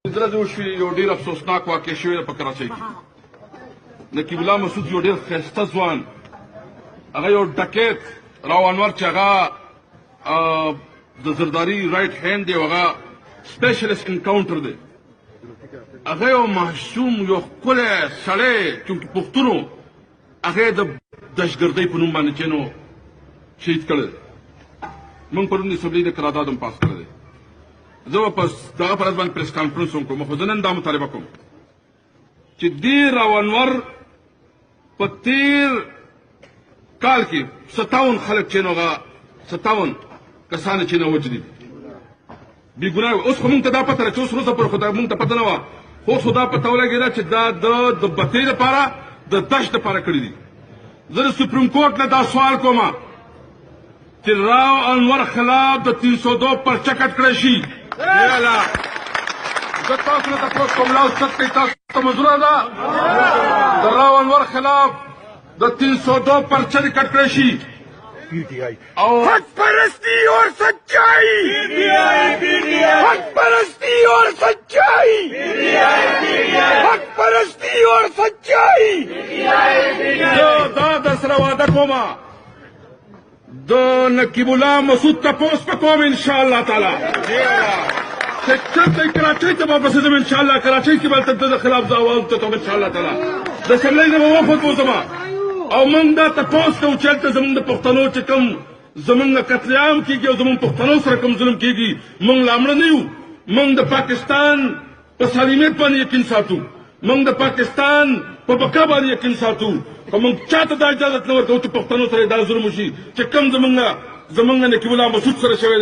درځ وشوي یو ډېر افسوسناک واقع شوې ده په کراچۍ کې. نقیب الله مسعود یو ډېر ښایسته ځوان، هغه یو ډکیت راو انور چې هغه د زرداري رایټ هینډ دی او هغه سپیشلیسټ انکاونټر دی، هغه یو محشوم یو ښکلی سړی چونکې پښتون و، هغه یې د دهشتګردۍ په نوم باندې چې نو شهید کړی دی. موږ پرون د اسمبلۍ د قرارداد هم پاس کړی دی. زه به په دغه په ورځ باندې پریس کانفرنس هم کوم، خو زه نن دا مطالبه کوم چې دې راو انور په تېر کال کې 57 خلک چې نو هغه 57 کسان چې نو وجدي بې ګناه. اوس خو موږ ته دا پته ده چې اوس وروسته پورې خو موږ ته پته نه وه، خو اوس خو دا پته ولګېده چې دا د بتۍ لپاره د دشت لپاره کړي دي. زه د سپریم کورټ نه دا سوال کوم چې راو انور خلاف د 302 پرچه کټ کړی شي. زه تاسو نه تپوس کوم، لاس چک کوي، تاسو ته منظوره ده د راو انور خلاف د 302 پرچه دې کټ کړی شي. او حق پرستی اور سچائی، حق پرستی اور سچائی، حق پرستی اور سچائی. زه دا در سره وعده کوم د نقیب الله مسعود تپوس به کوم انشاءالله تعالی چې چېرته کراچۍ ته به واپس ځم انشاءالله، کراچۍ کې به هلته د خلاف زه اواز وتوم انشاءالله تعالی. د اسمبلۍ نه به وفد وځم او موږ دا تپوس کوو چې هلته زموږ د پښتنو چې کوم زموږ نه قتل عام کېږي او زموږ پښتنو سره کوم ظلم کېږي، موږ لا مړه نه یو. موږ د پاکستان په سالمیت باندې یقین ساتو، موږ د پاکستان په بقا باندې یقین ساتو، خو موږ چاته دا اجازت نه ورکوو چې پښتنو سره دا ظلم وشي چې کوم زموږ نه نقیب الله مسعود سره شوی